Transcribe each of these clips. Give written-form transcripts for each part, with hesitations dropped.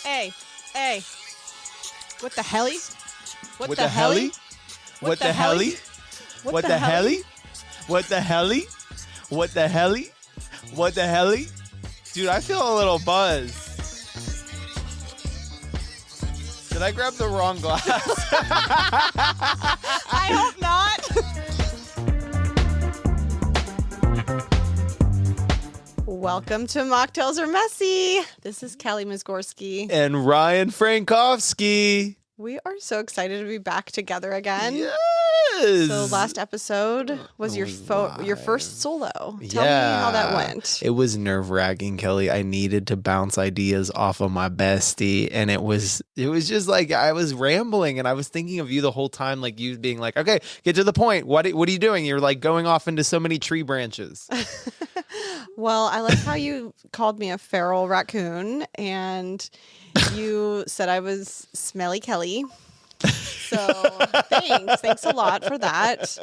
Hey, hey. What the helly? What the helly? What the helly? What the helly? What the helly? What the helly? What the helly? Dude, I feel a little buzz. Did I grab the wrong glass? I hope not. Welcome to Mocktails Are Messy. This is Kelly Mizgorski. And Ryan Frankowski. We are so excited to be back together again. Yes. So last episode was your first solo. Tell me how that went. It was nerve-wracking, Kelly. I needed to bounce ideas off of my bestie, and it was just like I was rambling, and I was thinking of you the whole time, like you being like, "Okay, get to the point. What are you doing?" You're like going off into so many tree branches. Well, I like how you called me a feral raccoon, and you said I was smelly Kelly. So thanks a lot for that.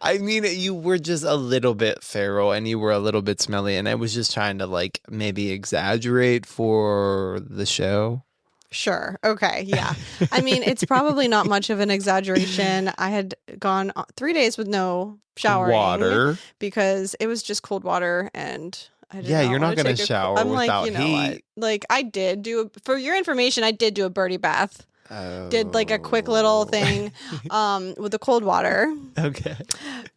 I mean, you were just a little bit feral and you were a little bit smelly, and I was just trying to like maybe exaggerate for the show. Sure. Okay. Yeah. I mean, it's probably not much of an exaggeration. I had gone 3 days with no showering Water. because it was just cold water, and I did You're not want going to shower I'm without like, you know heat. what? Like I did do for your information, I did do a birdie bath. Oh. Did like a quick little thing with the cold water. Okay.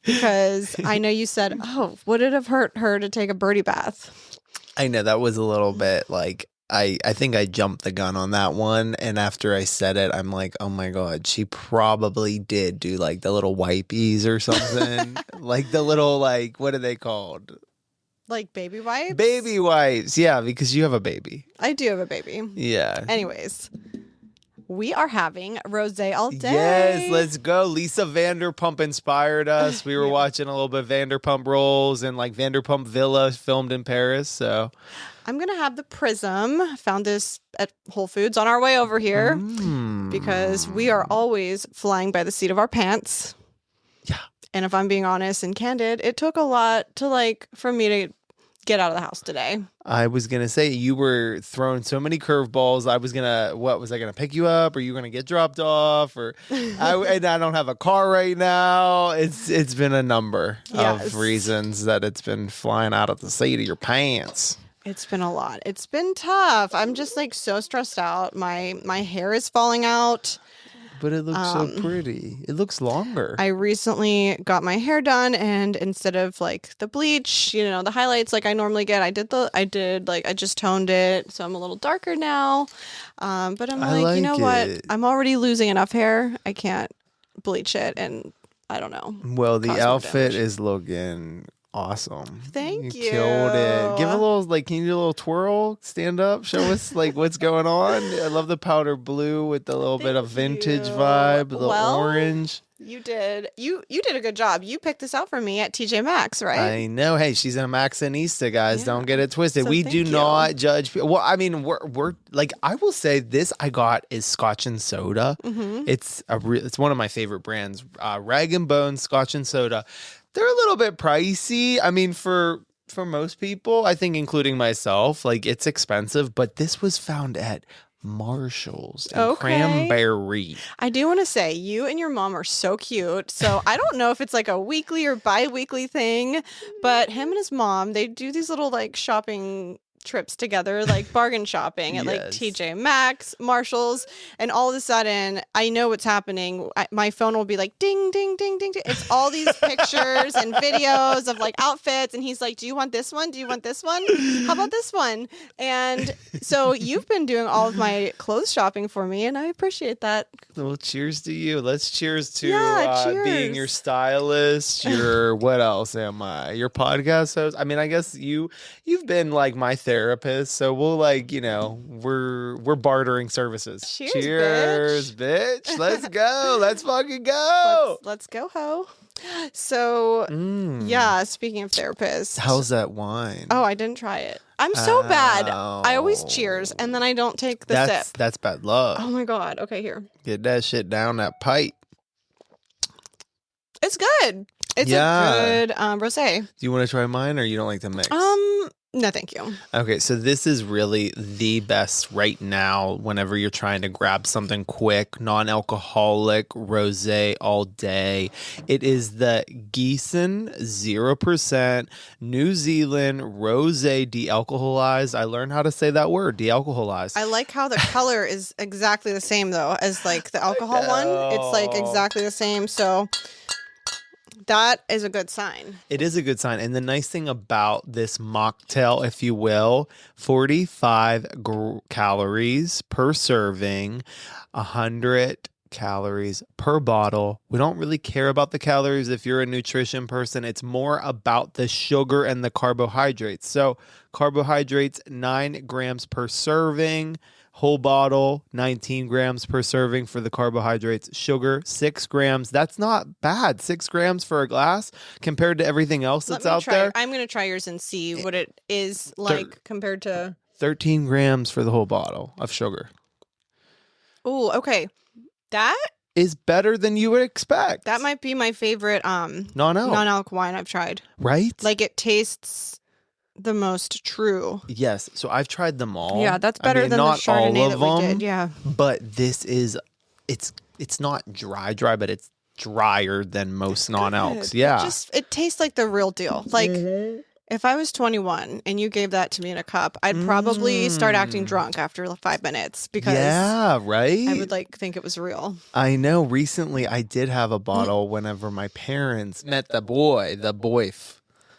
Because I know you said, "Oh, would it have hurt her to take a birdie bath?" I know that was a little bit like I think I jumped the gun on that one, and after I said it, I'm like, oh my god, she probably did do like the little wipies or something, like the little like what are they called? Like baby wipes? Baby wipes, yeah, because you have a baby. I do have a baby. Yeah. Anyways, we are having rosé all day. Yes, let's go. Lisa Vanderpump inspired us. We were watching a little bit of Vanderpump Rolls and like Vanderpump Villa filmed in Paris. So I'm going to have the Prism. Found this at Whole Foods on our way over here because we are always flying by the seat of our pants. Yeah. And if I'm being honest and candid, it took a lot to for me to get out of the house today. I was going to say, you were throwing so many curveballs. Was I going to pick you up? Or you going to get dropped off? Or and I don't have a car right now. It's been a number of reasons that it's been flying out of the seat of your pants. It's been a lot. It's been tough. I'm just so stressed out. My hair is falling out. But it looks so pretty. It looks longer. I recently got my hair done, and instead of the bleach, the highlights I normally get, I just toned it, so I'm a little darker now. But I'm like, you know what? I'm already losing enough hair. I can't bleach it, and I don't know. Well, the outfit is looking awesome. Thank you. Killed it. Give a little, can you do a little twirl? Stand up. Show us what's going on. I love the powder blue with the little bit of vintage vibe, the orange. You did. You did a good job. You picked this out for me at TJ Maxx, right? I know. Hey, she's a Maxxinista, guys. Don't get it twisted. So we do not judge. Well, I mean, we're I will say this I got is Scotch and Soda. Mm-hmm. It's one of my favorite brands. Rag and Bone Scotch and Soda. They're a little bit pricey. I mean, for most people, I think including myself, it's expensive, but this was found at Marshall's and Cranberry. I do want to say you and your mom are so cute. So I don't know if it's a weekly or bi-weekly thing, but him and his mom, they do these little shopping trips together, bargain shopping at TJ Maxx, Marshall's, and all of a sudden I know what's happening. My phone will be ding, ding, ding, ding, ding. It's all these pictures and videos of outfits, and he's like, do you want this one? Do you want this one? How about this one? And so you've been doing all of my clothes shopping for me, and I appreciate that. Well, cheers to you. Let's cheers to cheers. Being your stylist, what else am I? Your podcast host. I mean, I guess you've been my therapist, so we'll we're bartering services. Cheers, bitch. Let's go. Let's fucking go. Let's go, ho. So speaking of therapists, how's that wine? Oh, I didn't try it. I'm so bad. I always cheers and then I don't take the sip. That's bad luck. Oh my god. Okay, here. Get that shit down that pipe. It's good. It's a good rosé. Do you want to try mine, or you don't like to mix? No, thank you. Okay, so this is really the best right now whenever you're trying to grab something quick, non-alcoholic, rosé all day. It is the Gießen 0% New Zealand rosé de-alcoholized. I learned how to say that word, de-alcoholized. I like how the color is exactly the same though as like the alcohol one. It's like exactly the same. So that is a good sign. It is a good sign. And the nice thing about this mocktail, if you will, 45 calories per serving, 100 calories per bottle. We don't really care about the calories if you're a nutrition person. It's more about the sugar and the carbohydrates. So carbohydrates, 9 grams per serving. Whole bottle, 19 grams per serving for the carbohydrates. Sugar, 6 grams. That's not bad. 6 grams for a glass compared to everything else that's out there. I'm going to try yours and see what it is like compared to 13 grams for the whole bottle of sugar. Oh, okay. That is better than you would expect. That might be my favorite non-alc wine I've tried. Right? Like it tastes the most true. Yes. So I've tried them all. Yeah, that's better than the Chardonnay that we did. Yeah. But this is, it's not dry, but it's drier than most non-alcs. Yeah. It tastes like the real deal. Like if I was 21 and you gave that to me in a cup, I'd probably start acting drunk after 5 minutes because yeah, right? I would like think it was real. I know. Recently, I did have a bottle whenever my parents met the boyf.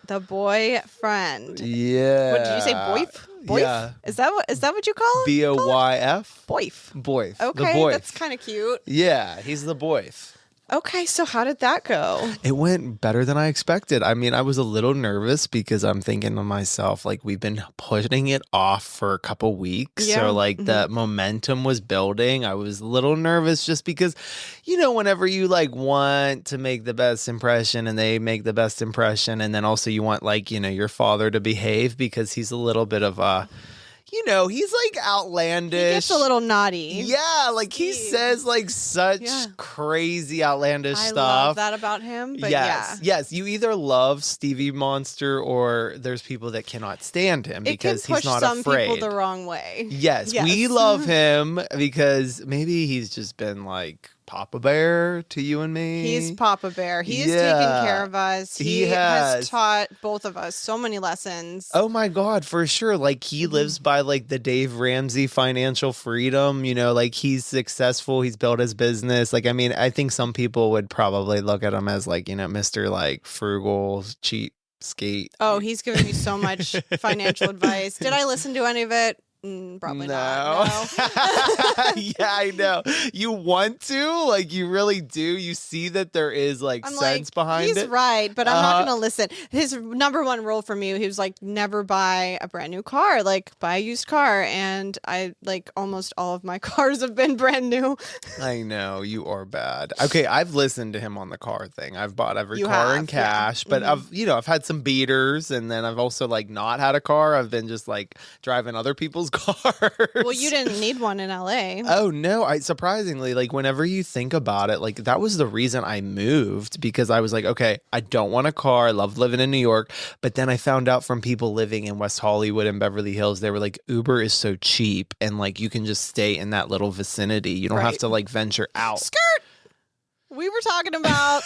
The boyfriend. Yeah. What did you say? Boyf? Boyf? Yeah. Is that what you call it? BOYF? Boyf. Boyf. Okay, that's kind of cute. Yeah, he's the boyf. Okay, so how did that go? It went better than I expected. I mean, I was a little nervous because I'm thinking to myself, like, we've been putting it off for a couple weeks. Yeah. So, like, the momentum was building. I was a little nervous just because, you know, whenever you, like, want to make the best impression and they make the best impression, and then also you want, like, you know, your father to behave because he's a little bit of a... You know, he's like outlandish. He gets a little naughty. Yeah, like he says like such crazy outlandish stuff. I love that about him. But yes. You either love Stevie Monster or there's people that cannot stand him because he's not afraid. It can push some people the wrong way. Yes, we love him because maybe he's just been like Papa Bear to you and me. He's Papa Bear. He has taken care of us. He has taught both of us so many lessons. Oh my God, for sure. Like he lives by like the Dave Ramsey financial freedom, you know, like he's successful. He's built his business. Like, I mean, I think some people would probably look at him as like, you know, Mr. like frugal, cheap skate. Oh, he's given me so much financial advice. Did I listen to any of it? Probably not. No. Yeah, I know. You want to, like, you really do. You see that there is like sense behind it. He's right, but I'm not going to listen. His number one rule for me, he was like, never buy a brand new car, like buy a used car. And I like almost all of my cars have been brand new. I know you are bad. Okay, I've listened to him on the car thing. I've bought every car in cash, but I've had some beaters, and then I've also like not had a car. I've been just like driving other people's cars. Well, you didn't need one in LA. Oh no, I surprisingly, like whenever you think about it, like that was the reason I moved, because I was like, okay, I don't want a car. I love living in New York. But then I found out from people living in West Hollywood and Beverly Hills, they were like, Uber is so cheap and like you can just stay in that little vicinity. You don't have to like venture out. Skirt. We were talking about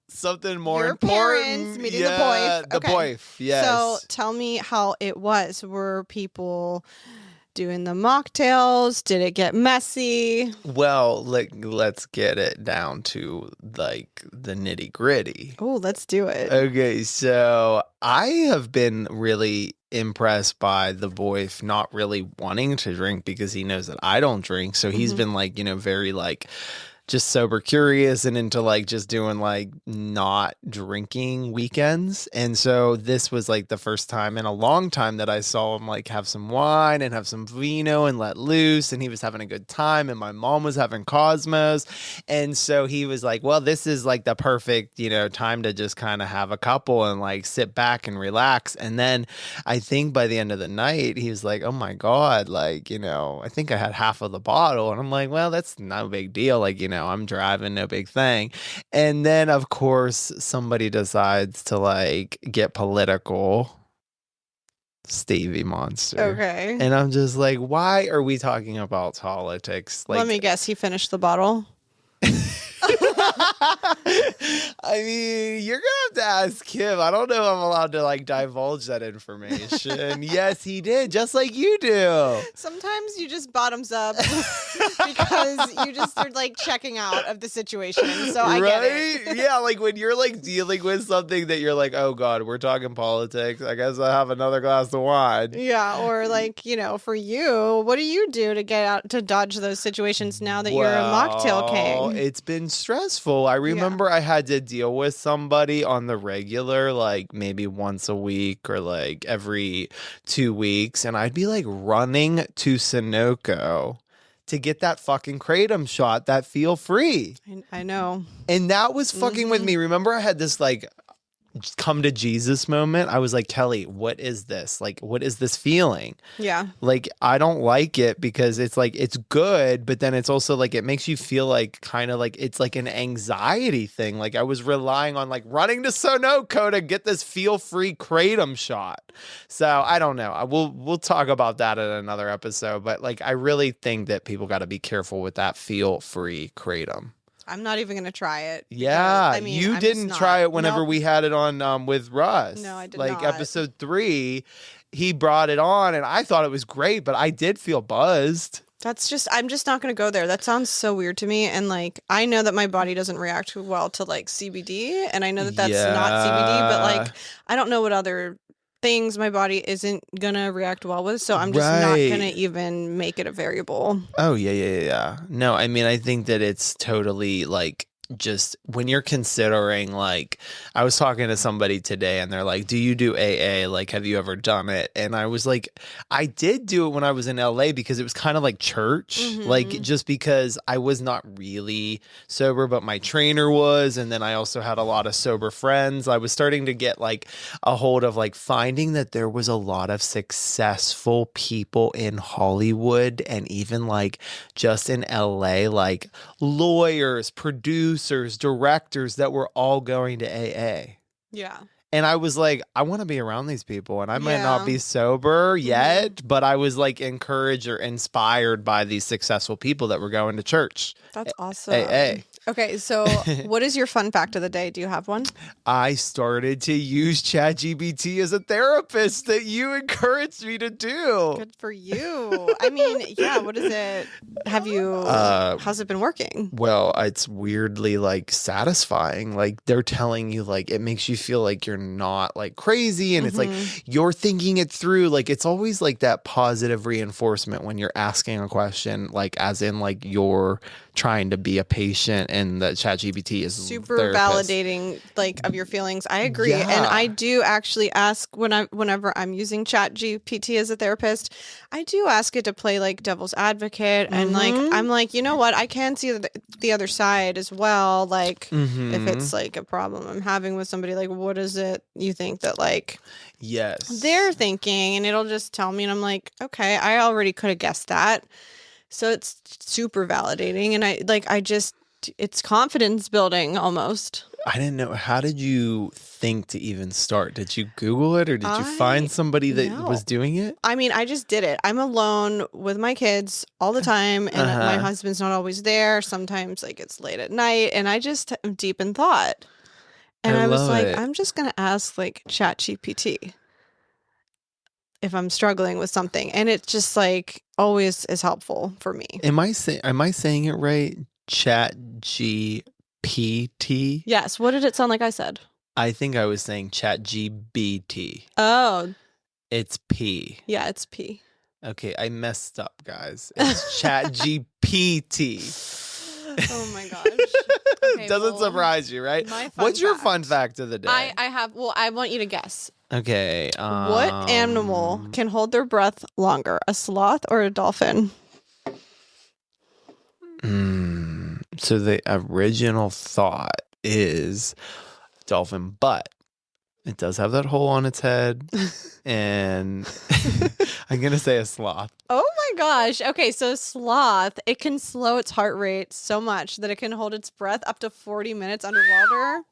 something more your important. Parents meeting the boyf. The boyf, yes. So tell me how it was. Were people doing the mocktails? Did it get messy? Well, let's get it down to like the nitty gritty. Oh, let's do it. Okay, so I have been really impressed by the boyf not really wanting to drink because he knows that I don't drink. So he's been like, you know, very like just sober curious and into like just doing like not drinking weekends. And so this was like the first time in a long time that I saw him like have some wine and have some vino and let loose, and he was having a good time, and my mom was having Cosmos. And so he was like, well, this is like the perfect, you know, time to just kind of have a couple and like sit back and relax. And then I think by the end of the night he was like, oh my God, like, you know, I think I had half of the bottle. And I'm like, well, that's no big deal, like, you know, I'm driving, no big thing. And then of course somebody decides to like get political Stevie Monster. Okay. And I'm just like, why are we talking about politics? Like, Let me guess. He finished the bottle. I mean, you're gonna have to ask him. I don't know if I'm allowed to like divulge that information. Yes, he did, just like you do. Sometimes you just bottoms up because you just are like checking out of the situation. So I get it. Yeah, like when you're like dealing with something that you're like, oh God, we're talking politics. I guess I have another glass of wine. Yeah, or like, for you, what do you do to get out to dodge those situations now that you're a mocktail king? It's been stressful. I remember I had to deal with somebody on the regular, like maybe once a week or like every 2 weeks, and I'd be like running to Sunoco to get that fucking kratom shot, that feel free. I know. And that was fucking with me. Remember I had this like come to Jesus moment. I was like, Kelly, what is this? Like, what is this feeling? Yeah. Like, I don't like it because it's like, it's good, but then it's also like, it makes you feel like kind of like it's like an anxiety thing. Like I was relying on like running to Sunoco to get this feel free kratom shot. So I don't know. We'll talk about that in another episode, but like, I really think that people got to be careful with that feel free kratom. I'm not even going to try it. Yeah, I mean, you didn't try it whenever we had it on with Russ. No, I did like, not. episode 3, he brought it on, and I thought it was great, but I did feel buzzed. I'm just not going to go there. That sounds so weird to me. And like, I know that my body doesn't react well to like CBD, and I know that that's not CBD, but like, I don't know what other things my body isn't gonna react well with, so I'm just not gonna even make it a variable. Oh yeah. No, I mean, I think that it's totally like, just when you're considering, like, I was talking to somebody today and they're like, do you do AA? Like, have you ever done it? And I was like, I did do it when I was in LA because it was kind of like church, like just because I was not really sober, but my trainer was. And then I also had a lot of sober friends. I was starting to get like a hold of like finding that there was a lot of successful people in Hollywood and even like just in LA, like lawyers, producers, directors that were all going to AA. Yeah. And I was like, I want to be around these people. And I might not be sober yet, but I was like encouraged or inspired by these successful people that were going to church. That's awesome. AA. Okay, so what is your fun fact of the day? Do you have one? I started to use ChatGPT as a therapist that you encouraged me to do. Good for you. I mean, yeah, what is it? Have you, how's it been working? Well, it's weirdly like satisfying. Like they're telling you like, it makes you feel like you're not like crazy. And it's like, you're thinking it through. Like it's always like that positive reinforcement when you're asking a question, like as in like you're trying to be a patient and that ChatGPT is super therapist. validating like of your feelings. I agree. Yeah. And I do actually ask whenever I'm using ChatGPT as a therapist, I do ask it to play like devil's advocate and like I'm like, you know what? I can see the other side as well. Like if it's like a problem I'm having with somebody, like what is it you think that like they're thinking, and it'll just tell me and I'm like, okay, I already could have guessed that. So it's super validating, and it's confidence building almost. I didn't know. How did you think to even start? Did you Google it or did you find somebody that was doing it? I mean, I just did it. I'm alone with my kids all the time, and my husband's not always there. Sometimes like it's late at night, and I just am deep in thought. And I was like, I'm just going to ask like ChatGPT if I'm struggling with something, and it just like always is helpful for me. Am I saying it right? ChatGPT? Yes. What did it sound like I said? I think I was saying ChatGPT. Oh. It's P. Yeah, it's P. Okay, I messed up, guys. It's ChatGPT. Oh my gosh. Okay, Doesn't surprise you, right? What's your fun fact of the day? I want you to guess. Okay. What animal can hold their breath longer, a sloth or a dolphin? So the original thought is dolphin, but it does have that hole on its head. And I'm going to say a sloth. Oh my gosh. Okay, so sloth, it can slow its heart rate so much that it can hold its breath up to 40 minutes underwater.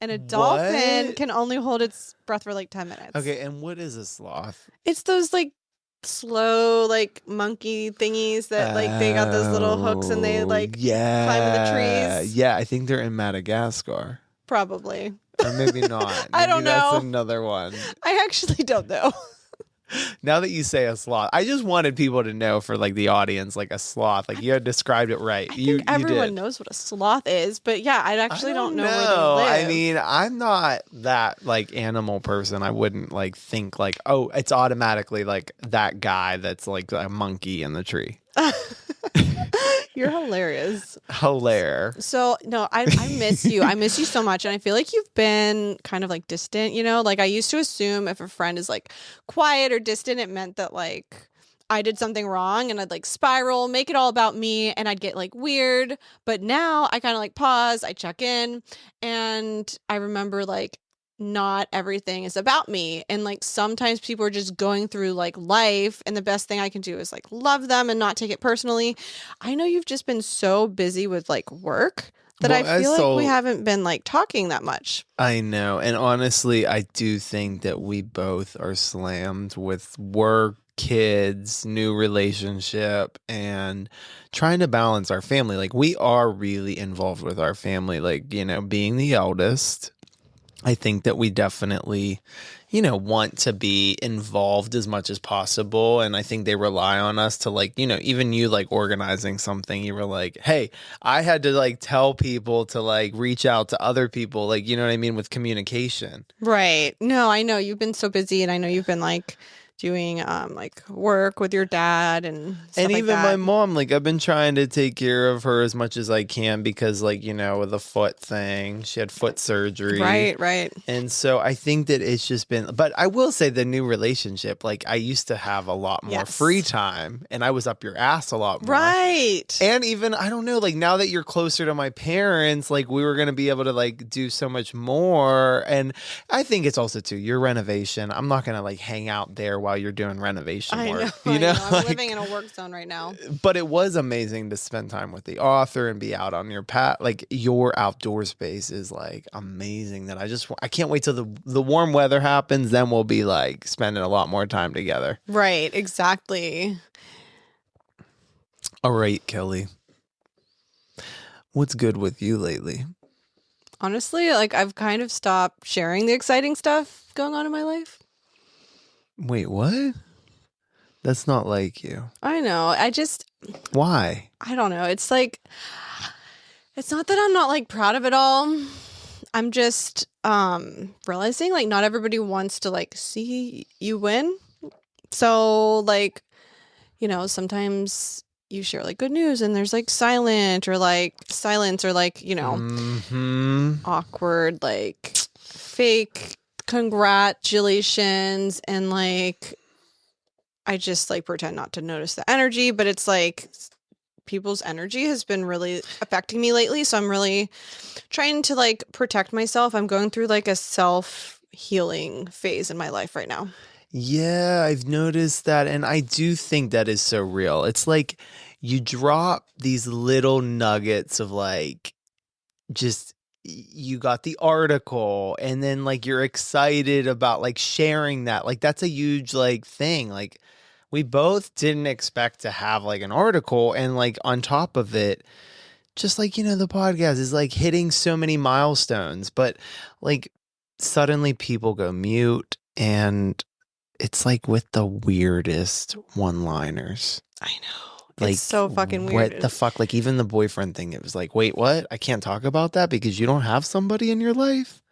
And a dolphin What? can only hold its breath for like 10 minutes. Okay, and what is a sloth? It's those like slow like monkey thingies that like they got those little hooks and they like climb in the trees. Yeah, I think they're in Madagascar. Probably. Or maybe not. I don't Maybe that's know. another one. I actually don't know. Now that you say a sloth, I just wanted people to know for like the audience, like a sloth. Like you had described it right. I you think everyone did. knows what a sloth is, but yeah, I actually don't know where they I live. mean, I'm not that like animal person. I wouldn't like think like, oh, it's automatically like that guy that's like a monkey in the tree. You're hilarious. Hilarious. So no, I miss you. I miss you so much, and I feel like you've been kind of like distant. You know, like I used to assume if a friend is like quiet or distant, it meant that like I did something wrong, and I'd like spiral, make it all about me, and I'd get like weird. But now I kind of like pause, I check in, and I remember like not everything is about me, and like sometimes people are just going through like life, and the best thing I can do is like love them and not take it personally. I know you've just been so busy with like work that Well, I feel like we so- haven't been like talking that much. I know. And honestly, I do think that we both are slammed with work, kids, new relationship, and trying to balance our family. Like, we are really involved with our family. Like, you know, being the eldest, I think that we definitely, you know, want to be involved as much as possible. And I think they rely on us to like, you know, even you like organizing something, you were like, hey, I had to like tell people to like reach out to other people, like, you know what I mean, with communication. Right. No, I know you've been so busy, and I know you've been like doing like work with your dad and stuff And like even that. my mom, like I've been trying to take care of her as much as I can because, like, you know, with the foot thing, she had foot surgery. Right. And so I think that it's just been, but I will say the new relationship, like I used to have a lot more Yes. free time and I was up your ass a lot more. Right. And even, I don't know, like now that you're closer to my parents, like we were going to be able to like do so much more. And I think it's also too, your renovation. I'm not going to like hang out there while you're doing renovation I work. know. You know, I'm Like, living in a work zone right now. but it was amazing to spend time with the author and be out on your like your outdoor space is like amazing that I can't wait till the warm weather happens, then we'll be like spending a lot more time together. Right. Exactly. All right, Kelly, what's good with you lately? Honestly, like I've kind of stopped sharing the exciting stuff going on in my life. Wait, what? That's not like you. I know. Why? I don't know. It's like, it's not that I'm not like proud of it all. I'm just realizing like not everybody wants to like see you win. So like, you know, sometimes you share like good news and there's like silence or like, you know, Mm-hmm. awkward, like fake congratulations, and like I just like pretend not to notice the energy, but it's like people's energy has been really affecting me lately, so I'm really trying to like protect myself. I'm going through like a self-healing phase in my life right now. Yeah, I've noticed that. And I do think that is so real. It's like you drop these little nuggets of like, just you got the article and then like you're excited about like sharing that. Like that's a huge like thing. Like we both didn't expect to have like an article, and like on top of it, just like, you know, the podcast is like hitting so many milestones, but like suddenly people go mute and it's like with the weirdest one-liners. I know. Like, It's so fucking weird. What the fuck? Like, even the boyfriend thing, it was like, wait, what? I can't talk about that because you don't have somebody in your life?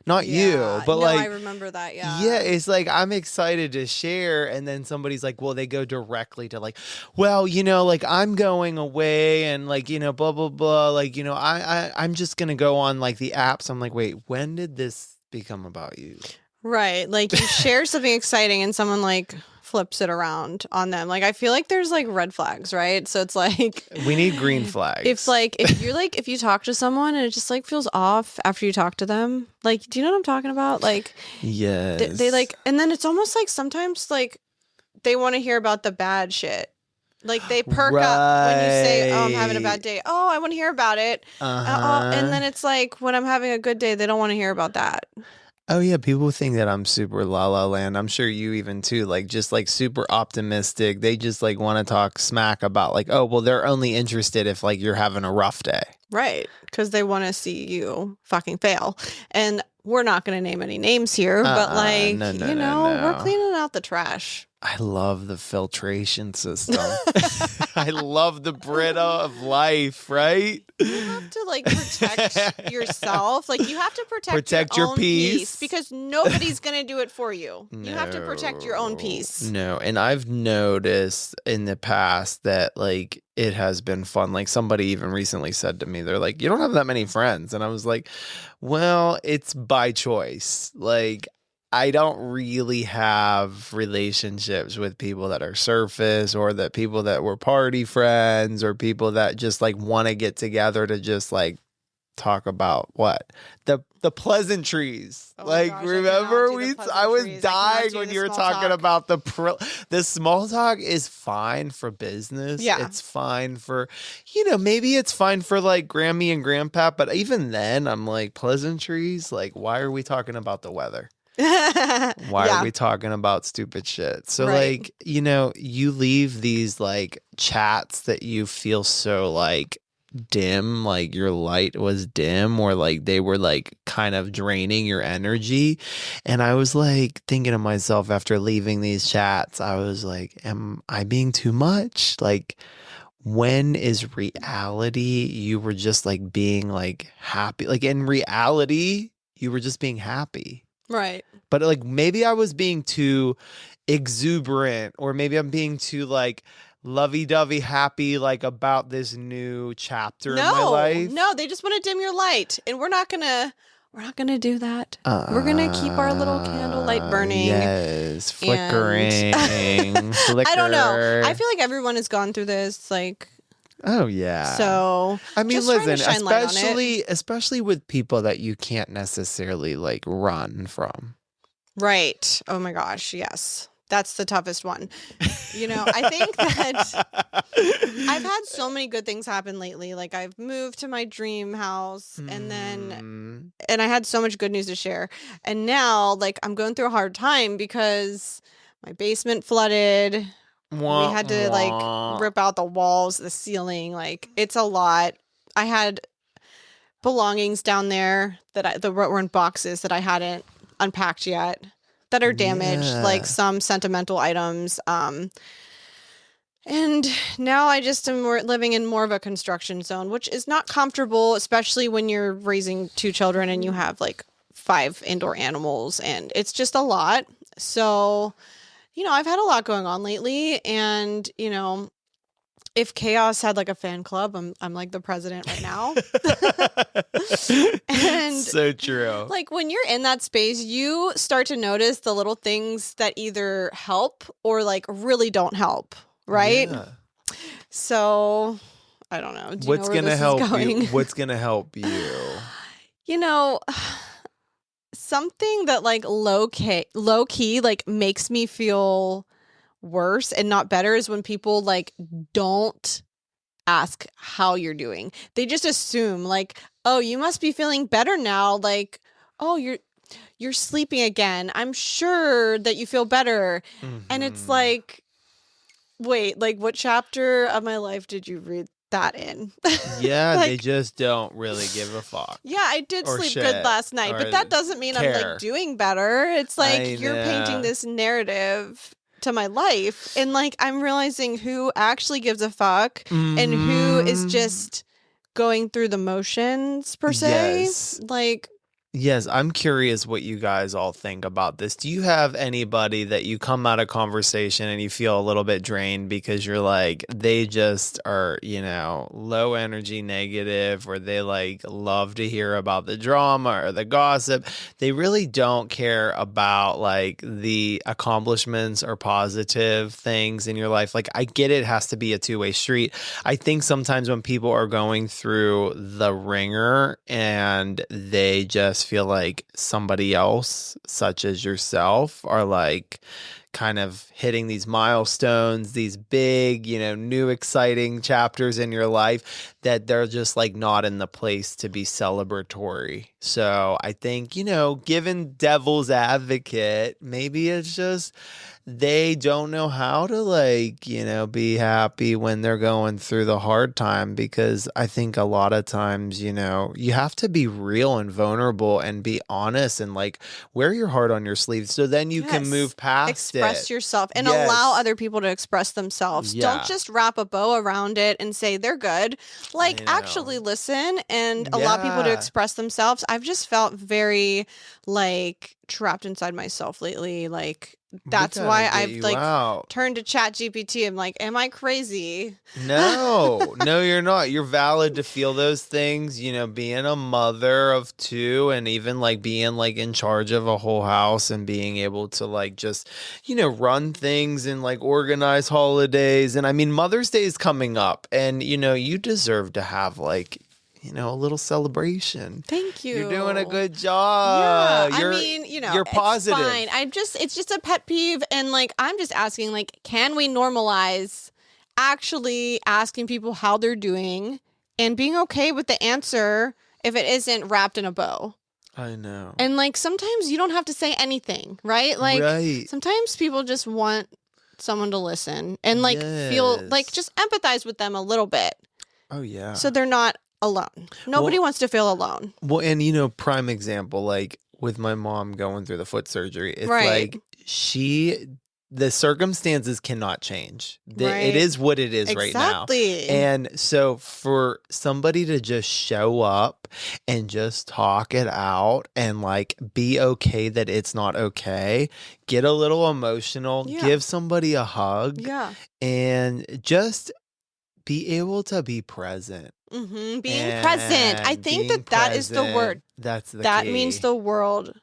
Not you, Yeah. but no, like, I remember that. Yeah. yeah, it's like I'm excited to share, and then somebody's like, well, they go directly to like, well, you know, like I'm going away, and like, you know, blah blah blah, like, you know, I'm just gonna go on like the apps. I'm like, wait, when did this become about you? Right. Like you share something exciting and someone like flips it around on them. Like I feel like there's like red flags, right? So it's like We need green flags. if you talk to someone and it just like feels off after you talk to them, like do you know what I'm talking about? Like yes, they like, and then it's almost like sometimes like they want to hear about the bad shit Like they perk up when you say, "Oh, I'm having a Right. bad day." Oh, I want to hear about it. And then it's like when I'm having a good day, they don't want to hear about that. Oh yeah, people think that I'm super la la land. I'm sure you even too, like just like super optimistic. They just like want to talk smack about like, oh, well, they're only interested if like you're having a rough day. Right. Because they want to see you fucking fail. And we're not going to name any names here, but like, no, no, you no, know, we're no. cleaning out the trash. I love the filtration system. I love the Brita of life, right? You have to like protect yourself. Like you have to Protect your your own peace. because nobody's going to do it for you. You have to protect your own peace. No, and I've noticed in the past that like it has been fun. Like somebody even recently said to me, they're like, "You don't have that many friends," and I was like, "Well, it's by choice." Like I don't really have relationships with people that are surface or that people that were party friends or people that just like want to get together to just like talk about what the pleasantries. Oh my like gosh, I remember cannot do the I was pleasantries. I cannot dying do when the you were small talking talk. about the small talk is fine for business. Yeah. It's fine for maybe it's fine for like Grammy and Grandpa, but even then I'm like pleasantries, like why are we talking about the weather? Why Yeah. are we talking about stupid shit? So Right. like, you leave these like chats that you feel so like dim, like your light was dim or like they were like kind of draining your energy. And I was like thinking to myself after leaving these chats, I was like, am I being too much? Like when is reality you were just like being like happy? Like in reality, you were just being happy. Right. But like maybe I was being too exuberant or maybe I'm being too like lovey-dovey happy like about this new chapter in my life. No, they just want to dim your light. And we're not gonna do that. We're gonna keep our little candlelight burning. Yes, flickering. Flicker. I don't know. I feel like everyone has gone through this, like Oh yeah. so I mean, just trying to listen, shine light on it. especially with people that you can't necessarily like run from. Right. Oh my gosh, yes. That's the toughest one. I think that I've had so many good things happen lately. Like I've moved to my dream house and I had so much good news to share. And now like I'm going through a hard time because my basement flooded. We had to like rip out the walls, the ceiling, like it's a lot. I had belongings down there that were in boxes that I hadn't unpacked yet that are damaged, like some sentimental items. And now I just am living in more of a construction zone, which is not comfortable, especially when you're raising 2 children and you have like 5 indoor animals, and it's just a lot. So, I've had a lot going on lately, and if chaos had like a fan club, I'm like the president right now. And so true. like when you're in that space, you start to notice the little things that either help or like really don't help, right? Yeah. So I don't know. Do you What's know where gonna this help is going? you? What's gonna help you? Something that like low key like makes me feel worse and not better is when people like don't ask how you're doing. They just assume like, oh, you must be feeling better now. Like, oh, you're sleeping again. I'm sure that you feel better. And it's like, wait, like what chapter of my life did you read that in? Yeah, Like, they just don't really give a fuck. yeah, I did Or sleep shit, good last night, or but that doesn't mean I'm care. like doing better. It's like I you're know. painting this narrative to my life, and like I'm realizing who actually gives a fuck and who is just going through the motions per se. Yes. Like, Yes, I'm curious what you guys all think about this. Do you have anybody that you come out of conversation and you feel a little bit drained because you're like, they just are, low energy, negative, or they like love to hear about the drama or the gossip? They really don't care about like the accomplishments or positive things in your life. Like, I get it has to be a two-way street. I think sometimes when people are going through the ringer and they just feel like somebody else, such as yourself, are like kind of hitting these milestones, these big, new exciting chapters in your life, that they're just like not in the place to be celebratory. So I think, given devil's advocate, maybe it's just they don't know how to be happy when they're going through the hard time, because I think a lot of times, you have to be real and vulnerable and be honest and like wear your heart on your sleeve, so then you can Yes. move past Express it. yourself and Yes. allow other people to express themselves. Yeah. Don't just wrap a bow around it and say they're good. Like, I know. actually listen and allow people to Yeah. express themselves. I've just felt very like trapped inside myself lately. Like, that's We why gotta get I've you like out. turned to ChatGPT. I'm like, am I crazy? No, you're not. You're valid to feel those things, being a mother of two and even like being like in charge of a whole house and being able to like just, run things and like organize holidays. And I mean, Mother's Day is coming up, and, you deserve to have like, a little celebration. Thank you. You're doing a good job. Yeah, You're, I mean, you're positive. It's fine. It's just a pet peeve, and like I'm just asking, like, can we normalize actually asking people how they're doing and being okay with the answer if it isn't wrapped in a bow? I know. And like sometimes you don't have to say anything, right? Like Right. sometimes people just want someone to listen and like feel like Yes. just empathize with them a little bit, Oh, yeah. so they're not alone. Nobody wants to feel alone. Well, and prime example, like with my mom going through the foot surgery, it's Right. like the circumstances cannot change. Right. It is what it is right now. Exactly. And so for somebody to just show up and just talk it out and like be okay that it's not okay, get a little emotional, Yeah. give somebody a hug, Yeah. and just be able to be present. Being present. I And think being that is the word. present, that's the That key. means the world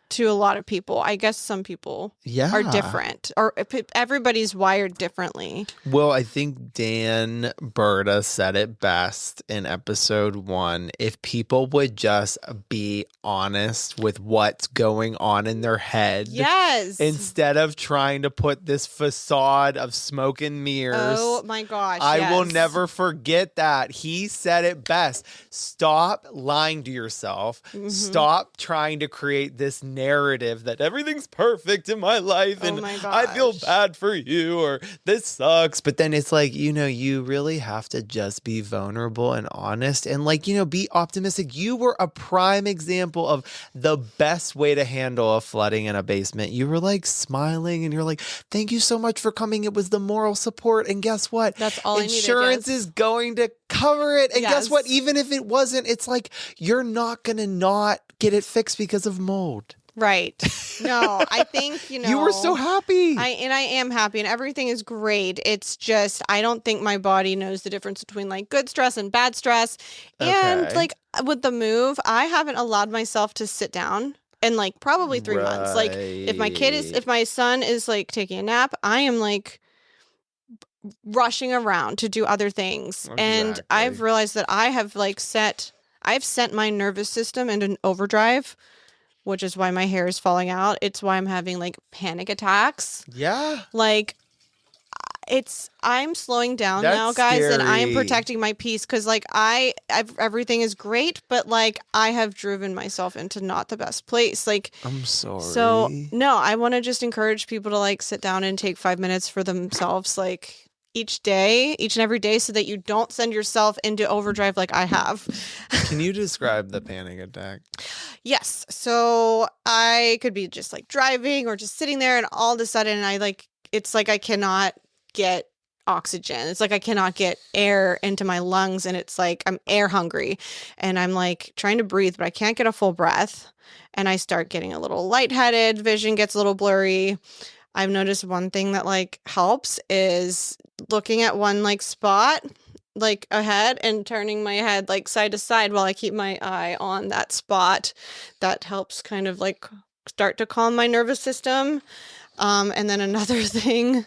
to a lot of people. I guess some people Yeah. are different, or everybody's wired differently. Well, I think Dan Berta said it best in episode 1. If people would just be honest with what's going on in their head, Yes. instead of trying to put this facade of smoke and mirrors. Oh my gosh. I will yes. never forget that. He said it best. Stop lying to yourself. Mhm. Stop trying to create this narrative that everything's perfect in my life Oh and my I feel gosh. bad for you, or this sucks. But then it's like, you really have to just be vulnerable and honest and like, be optimistic. You were a prime example of the best way to handle a flooding in a basement. You were like smiling and you're like, thank you so much for coming. It was the moral support. And guess what? That's all I needed, Insurance yes. is going to cover it. And guess what? Yes. Even if it wasn't, it's like you're not going to not get it fixed because of mold. Right. No, I think, You were so happy. I am happy and everything is great. It's just I don't think my body knows the difference between like good stress and bad stress. And Okay. like with the move, I haven't allowed myself to sit down in like probably 3 months. Like if my son is like taking a nap, I am like rushing around to do other things. And I've Exactly. realized that I've sent my nervous system into an overdrive, which is why my hair is falling out. It's why I'm having like panic attacks. Yeah. Like I'm slowing down That's now, guys, and I am scary. protecting my peace because like everything is great, but like I have driven myself into not the best place. Like I'm sorry. so no, I want to just encourage people to like sit down and take 5 minutes for themselves, like each and every day, so that you don't send yourself into overdrive like I have. Can you describe the panic attack? Yes. So I could be just like driving or just sitting there, and all of a sudden it's like I cannot get oxygen. It's like I cannot get air into my lungs, and it's like I'm air hungry and I'm like trying to breathe, but I can't get a full breath. And I start getting a little lightheaded, vision gets a little blurry. I've noticed one thing that like helps is looking at one like spot like ahead and turning my head like side to side while I keep my eye on that spot. That helps kind of like start to calm my nervous system. And then another thing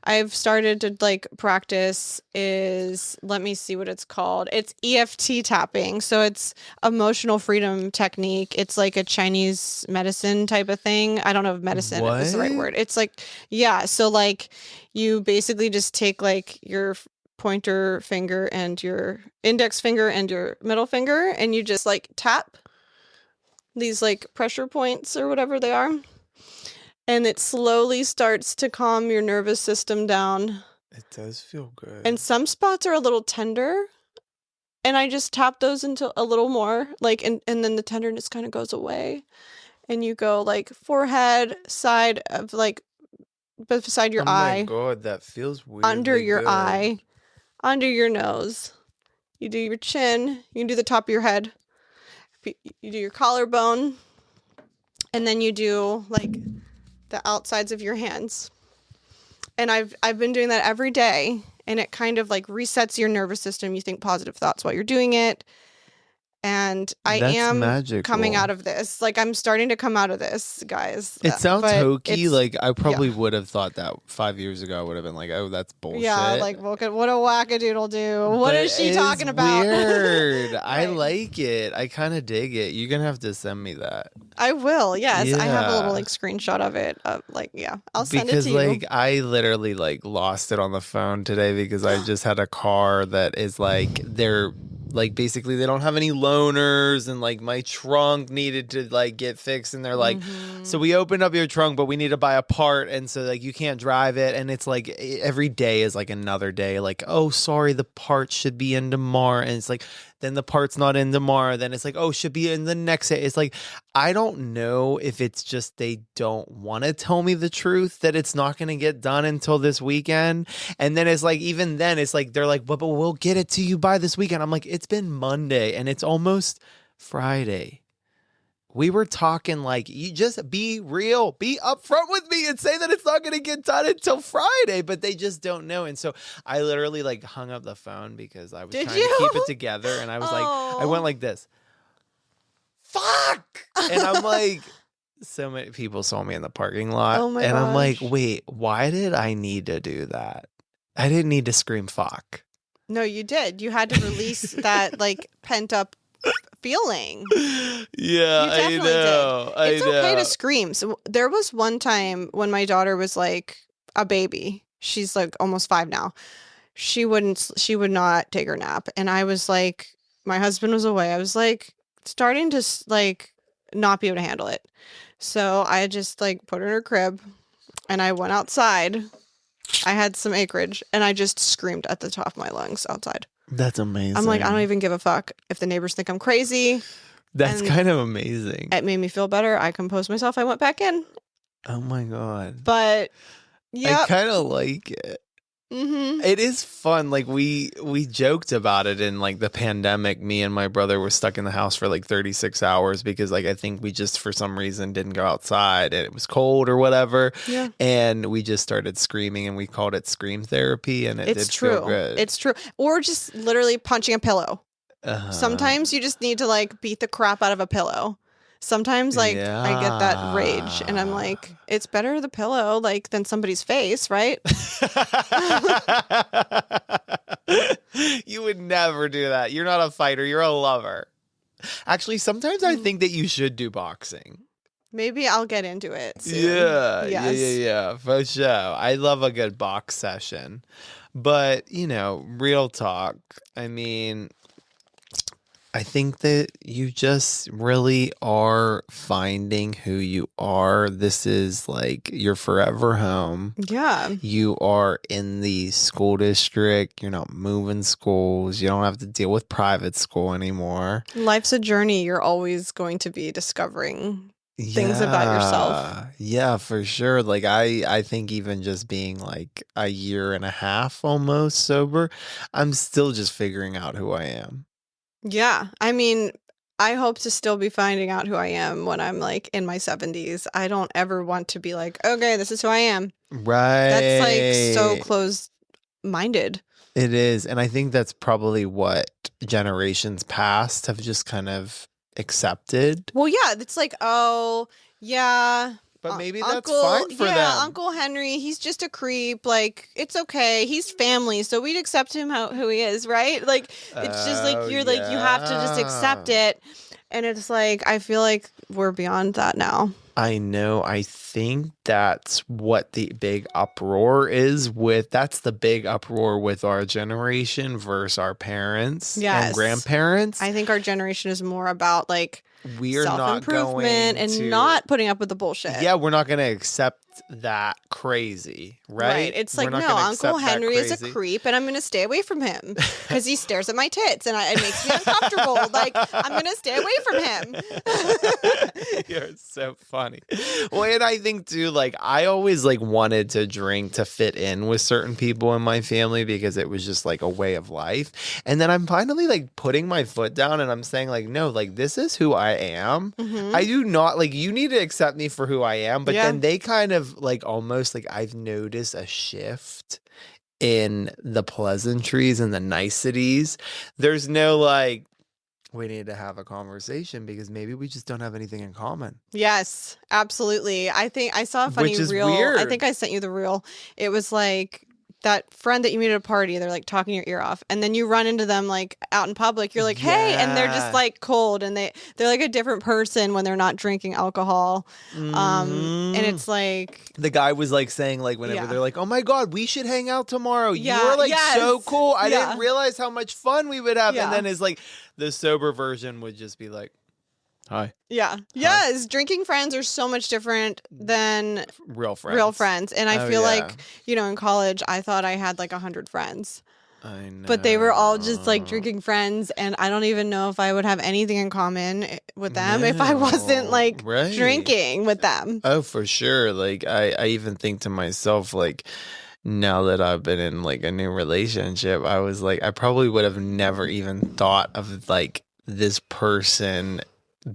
I've started to like practice is, let me see what it's called. It's EFT tapping. So it's emotional freedom technique. It's like a Chinese medicine type of thing. I don't know if medicine is the right What? word. It's like, yeah. So like you basically just take like your pointer finger and your index finger and your middle finger, and you just like tap these like pressure points or whatever they are. And it slowly starts to calm your nervous system down. It does feel good. And some spots are a little tender. And I just tap those into a little more, like, and then the tenderness kind of goes away. And you go like forehead, side of like beside your oh eye, my god, that feels weird. under your eye, under your nose. You do your chin. You can do the top of your head. You do your collarbone. And then you do like the outsides of your hands. And I've been doing that every day, and it kind of like resets your nervous system. You think positive thoughts while you're doing it. And I That's am magical. coming out of this. Like, I'm starting to come out of this, guys. It sounds But hokey. it's- Like I probably would have thought that 5 years ago. I would have been like, "Oh, that's bullshit." yeah, like what a wackadoodle do. What But is she it's talking about? Weird. I Right. like it. I kind of dig it. You're gonna have to send me that. I will. Yes, I have a little Yeah. like screenshot of it. Like, yeah, I'll send Because it to like you. I literally like lost it on the phone today because I just had a car that is like they're like basically they don't have any loaners, and like my trunk needed to like get fixed, and they're like, so we opened up your trunk, but we need to buy a part, and so like you can't drive it, and it's like every day is like another day. Like, oh, sorry, the part should be in tomorrow, and it's like then the part's not in tomorrow. Then it's like, oh, should be in the next day. It's like I don't know if it's just they don't want to tell me the truth that it's not going to get done until this weekend. And then it's like, even then, it's like they're like, but we'll get it to you by this weekend. I'm like, it's been Monday and it's almost Friday. We were talking like, you just be real, be upfront with me and say that it's not going to get done until Friday, but they just don't know. And so I literally like hung up the phone because I was Did trying to you? keep it together. And I was like, I Oh. went like this, fuck. And I'm like, so many people saw me in the parking lot. Oh my and I'm like, gosh. wait, why did I need to do that? I didn't need to scream fuck. No, you did. You had to release that like pent up feeling. Yeah, You definitely I know. did. It's I know. okay to scream. So there was one time when my daughter was like a baby. She's like almost 5 now. She would not take her nap. And I was like, my husband was away. I was like starting to like not be able to handle it. So I just like put her in her crib and I went outside. I had some acreage and I just screamed at the top of my lungs outside. That's amazing. I'm like, I don't even give a fuck if the neighbors think I'm crazy. That's and- kind of amazing. It made me feel better. I composed myself. I went back in. Oh my god. But I yeah. kind of like it. Mm-hmm. It is fun. Like we joked about it in like the pandemic. Me and my brother were stuck in the house for like 36 hours because like I think we just for some reason didn't go outside and it was cold or whatever. Yeah. And we just started screaming and we called it scream therapy, and it It's did true. feel good. It's true. Or just literally punching a pillow. Uh-huh. Sometimes you just need to like beat the crap out of a pillow. Sometimes like I get that rage and I'm like, it's better the pillow like than somebody's face, right? You would never do that. You're not a fighter. You're a lover. Actually, sometimes I think that you should do boxing. Maybe I'll get into it soon. Yeah, for sure. I love a good box session. But, you know, real talk. I mean, I think that you just really are finding who you are. This is like your forever home. Yeah. You are in the school district. You're not moving schools. You don't have to deal with private school anymore. Life's a journey. You're always going to be discovering things about yourself. Yeah, for sure. Like I think even just being like a year and a half almost sober, I'm still just figuring out who I am. Yeah. I mean, I hope to still be finding out who I am when I'm like in my 70s. I don't ever want to be like, okay, this is who I am. Right. That's like so closed minded. It is. And I think that's probably what generations past have just kind of accepted. Well, yeah, it's like, oh, yeah, But maybe that's fine for them. Uncle Henry, he's just a creep. Like, it's okay. He's family, so we'd accept him who he is, right? Like, it's just like you're like you have to just accept it. And it's like I feel like we're beyond that now. I know. I think that's what the big uproar is with. That's the big uproar with our generation versus our parents and grandparents. I think our generation is more about like we're not going and not putting up with the bullshit. Yeah, we're not going to accept that crazy, right? It's like, no, Uncle Henry is a creep and I'm going to stay away from him because he stares at my tits and it makes me uncomfortable. Like, I'm going to stay away from him. You're so funny. Well, and I think too, like, I always like wanted to drink to fit in with certain people in my family because it was just like a way of life. And then I'm finally like putting my foot down and I'm saying like, no, like this is who I am. I do not like, you need to accept me for who I am. But then they kind of like almost like I've noticed a shift in the pleasantries and the niceties. There's no like, we need to have a conversation because maybe we just don't have anything in common. Yes, absolutely. I think I saw a funny reel. Weird. I think I sent you the reel. It was like that friend that you meet at a party, they're like talking your ear off, and then you run into them like out in public. You're like, hey, and they're just like cold, and they're like a different person when they're not drinking alcohol. And it's like the guy was like saying like whenever they're like, oh my God, we should hang out tomorrow. You're like so cool. I didn't realize how much fun we would have. And then it's like the sober version would just be like, hi. Yeah. Yes. Drinking friends are so much different than real friends. And I feel like, in college, I thought I had like 100 friends. I know. But they were all just like drinking friends. And I don't even know if I would have anything in common with them if I wasn't like drinking with them. Oh, for sure. Like I even think to myself, like, now that I've been in like a new relationship, I was like, I probably would have never even thought of like this person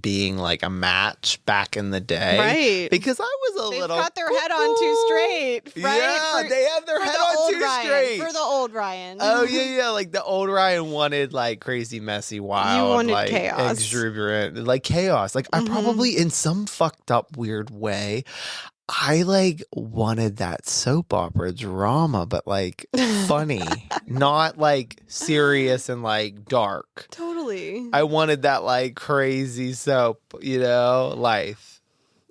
being like a match back in the day, right? Because I was They've little got their head on too straight, right? Yeah, they have their head on too straight for the old Ryan. Oh yeah, like the old Ryan wanted like crazy, messy, wild, you wanted like chaos, exuberant, like chaos. Like I probably in some fucked up weird way, I like wanted that soap opera drama, but like funny, not like serious and like dark. Totally. I wanted that like crazy soap, life.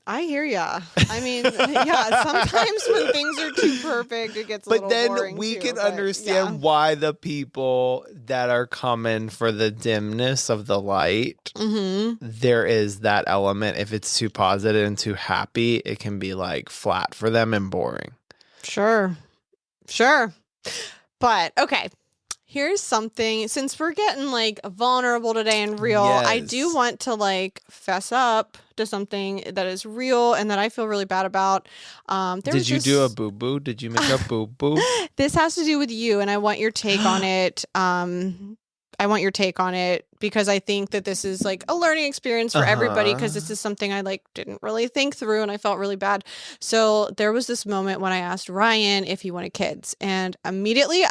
I hear ya. I mean, sometimes when things are too perfect, it gets a little boring. But then we can understand why the people that are coming for the dimness of the light, there is that element. If it's too positive and too happy, it can be like flat for them and boring. Sure. But okay. Here's something, since we're getting like vulnerable today and real, I do want to like fess up to something that is real and that I feel really bad about. Did you do a boo-boo? Did you make a boo-boo? This has to do with you and I want your take on it. I want your take on it because I think that this is like a learning experience for everybody because this is something I like didn't really think through and I felt really bad. So there was this moment when I asked Ryan if he wanted kids and immediately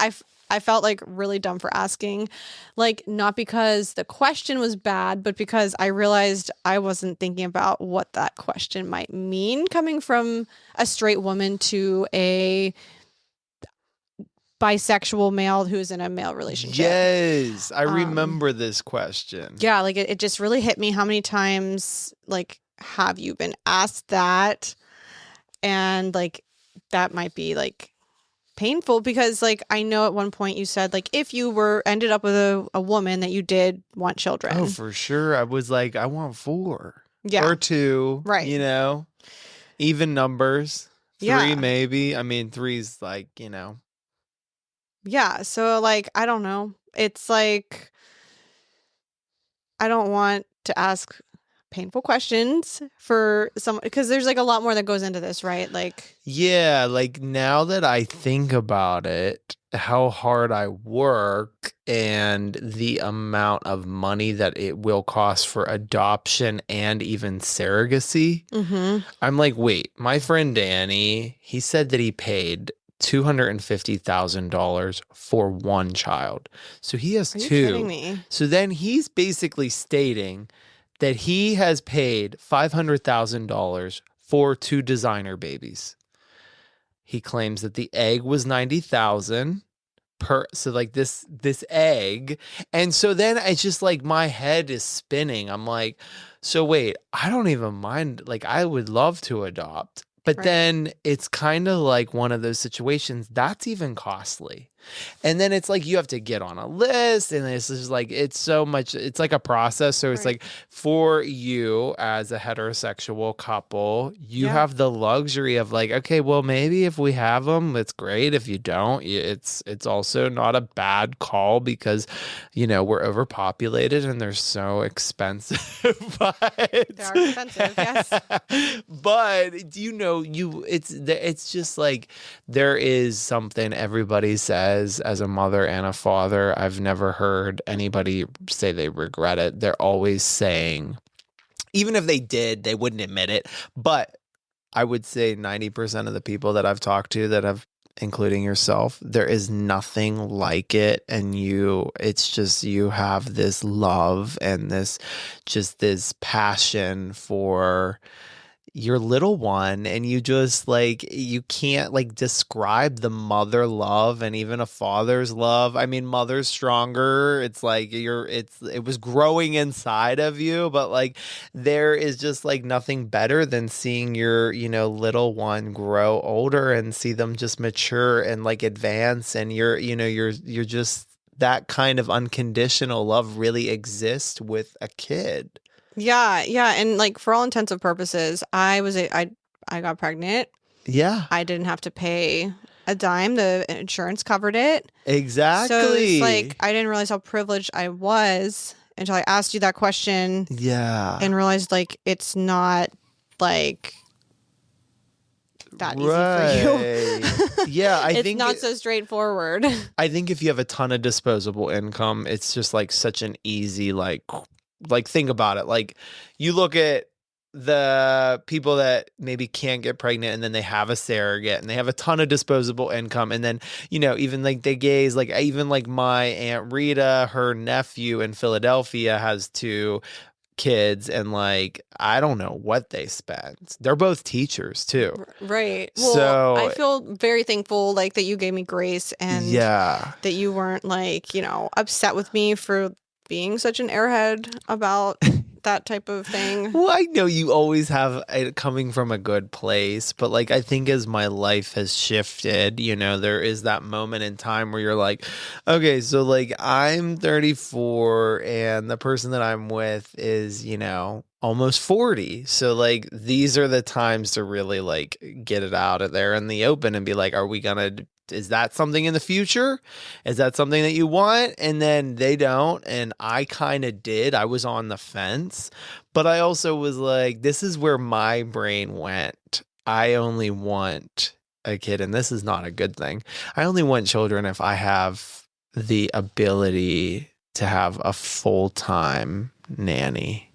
I felt like really dumb for asking, like not because the question was bad, but because I realized I wasn't thinking about what that question might mean coming from a straight woman to a bisexual male who's in a male relationship. Yes, I remember this question. Yeah, like it just really hit me. How many times like have you been asked that? And like that might be like painful because like I know at one point you said like if you ended up with a woman that you did want children. Oh, for sure. I was like, I want 4 or 2, right? Even numbers. 3 maybe. I mean, 3's like Yeah. So like I don't know. It's like I don't want to ask painful questions for someone because there's like a lot more that goes into this, right? Like like now that I think about it, how hard I work and the amount of money that it will cost for adoption and even surrogacy, I'm like, wait, my friend Danny, he said that he paid $250,000 for 1 child. So he has 2. Are you kidding me? So then he's basically stating that he has paid $500,000 for 2 designer babies. He claims that the egg was 90,000 per, so like this egg. And so then it's just like my head is spinning. I'm like, so wait, I don't even mind, like I would love to adopt. But Right. then it's kind of like one of those situations that's even costly. And then it's like you have to get on a list, and it's just like it's so much, it's like a process. So it's Right. like for you as a heterosexual couple, you Yeah. have the luxury of like, okay, well maybe if we have them, it's great. If you don't, it's also not a bad call because we're overpopulated and they're so expensive. But They are expensive, yes. but it's just like there is something everybody says as a mother and a father. I've never heard anybody say they regret it. They're always saying, even if they did, they wouldn't admit it. But I would say 90% of the people that I've talked to that have, including yourself, there is nothing like it. And it's just, you have this love and this passion for your little one, and you just like, you can't like describe the mother love and even a father's love. I mean, mother's stronger. It's like it was growing inside of you, but like there is just like nothing better than seeing your little one grow older and see them just mature and like advance, and you're just, that kind of unconditional love really exists with a kid. Yeah, yeah, and like for all intents and purposes, I got pregnant. Yeah, I didn't have to pay a dime. The insurance covered it. exactly. So it's like I didn't realize how privileged I was until I asked you that question Yeah. and realized like it's not like that easy for you. Yeah, I It's think not so straightforward. I think if you have a ton of disposable income, it's just like such an easy like think about it. Like you look at the people that maybe can't get pregnant and then they have a surrogate and they have a ton of disposable income, and then even like the gays, like even like my Aunt Rita, her nephew in Philadelphia has 2 kids, and like I don't know what they spend. They're both teachers too. Right. Well, So I feel very thankful like that you gave me grace and yeah. that you weren't like, upset with me for being such an airhead about that type of thing. Well, I know you always have it coming from a good place, but like I think as my life has shifted, there is that moment in time where you're like, okay, so like I'm 34 and the person that I'm with is, almost 40. So like these are the times to really like get it out of there in the open and be like, is that something in the future? Is that something that you want? And then they don't. And I kind of did. I was on the fence, but I also was like, this is where my brain went. I only want a kid, and this is not a good thing. I only want children if I have the ability to have a full-time nanny.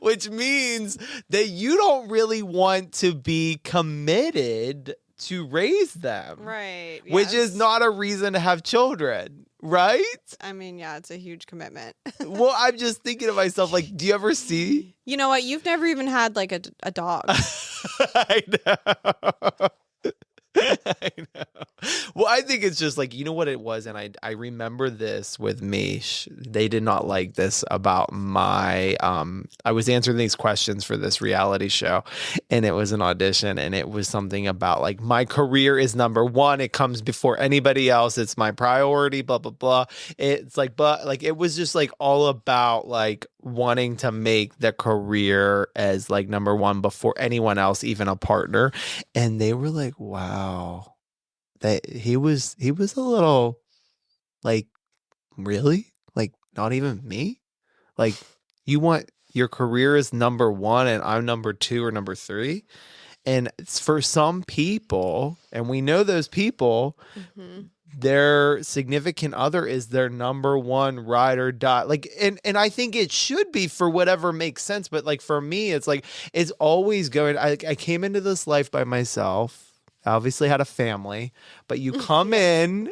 Which means that you don't really want to be committed to raise them. Right. Which is yes. not a reason to have children, right? I mean, yeah, it's a huge commitment. Well, I'm just thinking to myself, like, do you ever see? You know what? You've never even had like a dog. I know. I know. Well, I think it's just like, you know what it was, and I remember this with Mish. They did not like this about my I was answering these questions for this reality show, and it was an audition, and it was something about like my career is number one. It comes before anybody else. It's my priority, blah blah blah. It's like, but like it was just like all about like wanting to make the career as like number one before anyone else, even a partner. And they were like, wow, that he was a little like, really? Like, not even me? Like, you want your career is number one and I'm number 2 or number 3? And it's for some people, and we know those people, their significant other is their number one ride or die. Like, and I think it should be for whatever makes sense. But like for me, it's like, it's always going, I came into this life by myself. I obviously had a family, but you come in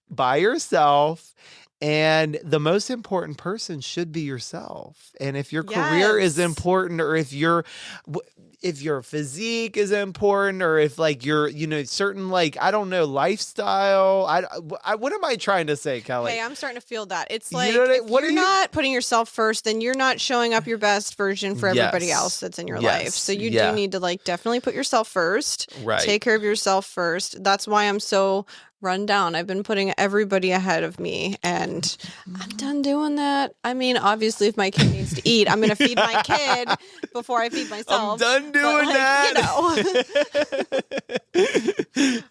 by yourself And the most important person should be yourself. And if your career is Yes. important, or if your physique is important, or if like your, certain, like, I don't know, lifestyle. What am I trying to say, Kelly? Hey, I'm starting to feel that. It's You like know if what you're are you- not putting yourself first, then you're not showing up your best version for everybody Yes. else that's in your life. Yes. So you Yeah. do need to like definitely put yourself first. Right. Take care of yourself first. That's why I'm so run down. I've been putting everybody ahead of me, and I'm done doing that. I mean, obviously, if my kid needs to eat, I'm going to feed my kid before I feed I'm myself. done But, doing like, that.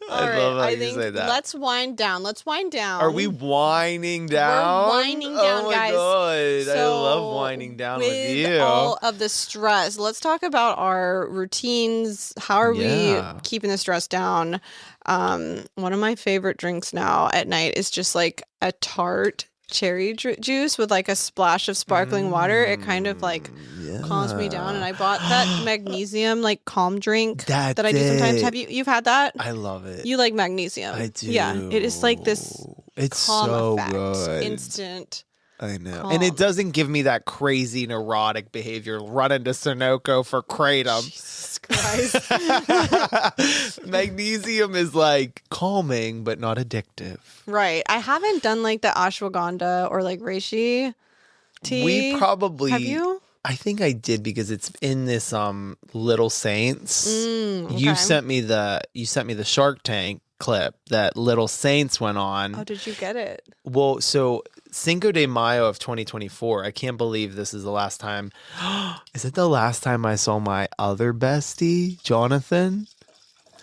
All right, love how I you think say that. let's wind down. Let's wind down. Are we winding down? winding down, oh my guys. God. I love So, winding down with with you. all of the stress, let's talk about our routines. How are Yeah. we keeping the stress down? One of my favorite drinks now at night is just like a tart cherry juice with like a splash of sparkling water. It kind of like calms me down. And I bought that magnesium like calm drink That's that I do sometimes. it. You've had that? I love it. You like magnesium? I do. Yeah, it is like this It's calm so effect, good. instant. I know. And it calm. doesn't give me that crazy neurotic behavior running to Sunoco for Kratom. Jesus Christ. Magnesium is like calming but not addictive. Right. I haven't done like the ashwagandha or like reishi tea. We probably Have you? I think I did because it's in this Little Saints. You Okay. sent me the Shark Tank clip that Little Saints went on. Oh, did you get it? Well, so Cinco de Mayo of 2024. I can't believe this is the last time. Is it the last time I saw my other bestie, Jonathan?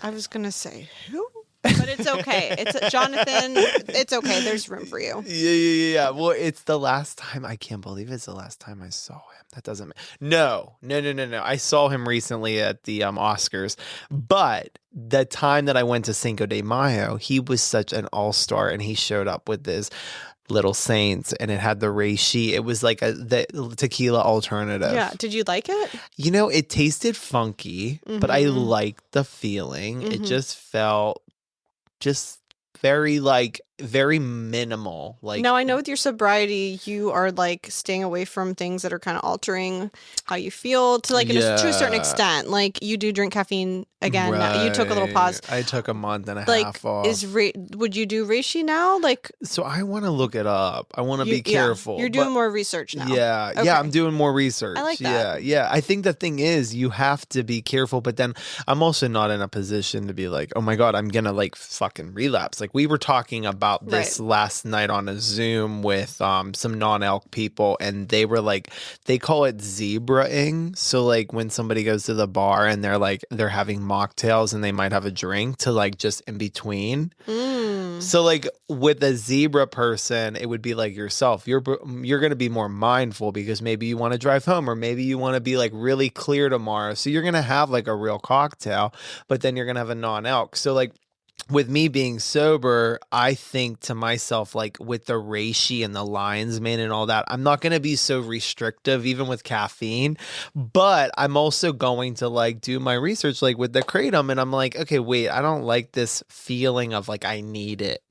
I was gonna say who, but it's okay. It's Jonathan. It's okay. There's room for you. Yeah. Well, it's the last time. I can't believe it's the last time I saw him. That doesn't. No. I saw him recently at the Oscars, but the time that I went to Cinco de Mayo, he was such an all-star, and he showed up with this Little Saints, and it had the reishi. It was like the tequila alternative. Yeah. Did you like it? It tasted funky, but I liked the feeling. It just felt very minimal. Like, Now I know with your sobriety, you are like staying away from things that are kind of altering how you feel to like to a certain Yeah. extent. Like you do drink caffeine again. Now. You took a little pause. Right. I took a month and a Like half off. would you do reishi now? Like So I want to look it up. I want to you- be careful. You're doing but- more research now. Yeah, Okay. yeah, I'm doing more research. I like that. Yeah. I think the thing is you have to be careful, but then I'm also not in a position to be like, oh my God, I'm gonna like fucking relapse. Like we were talking about this last night on a Zoom with some non-elk people, and they were like, they call it zebra-ing. So like when somebody goes to the bar and they're having mocktails and they might have a drink to like just in between. So like with a zebra person, it would be like yourself. You're going to be more mindful because maybe you want to drive home, or maybe you want to be like really clear tomorrow. So you're going to have like a real cocktail, but then you're going to have a non-elk. So like with me being sober, I think to myself, like with the reishi and the lion's mane and all that, I'm not going to be so restrictive even with caffeine, but I'm also going to like do my research like with the kratom, and I'm like, okay, wait, I don't like this feeling of like I need it.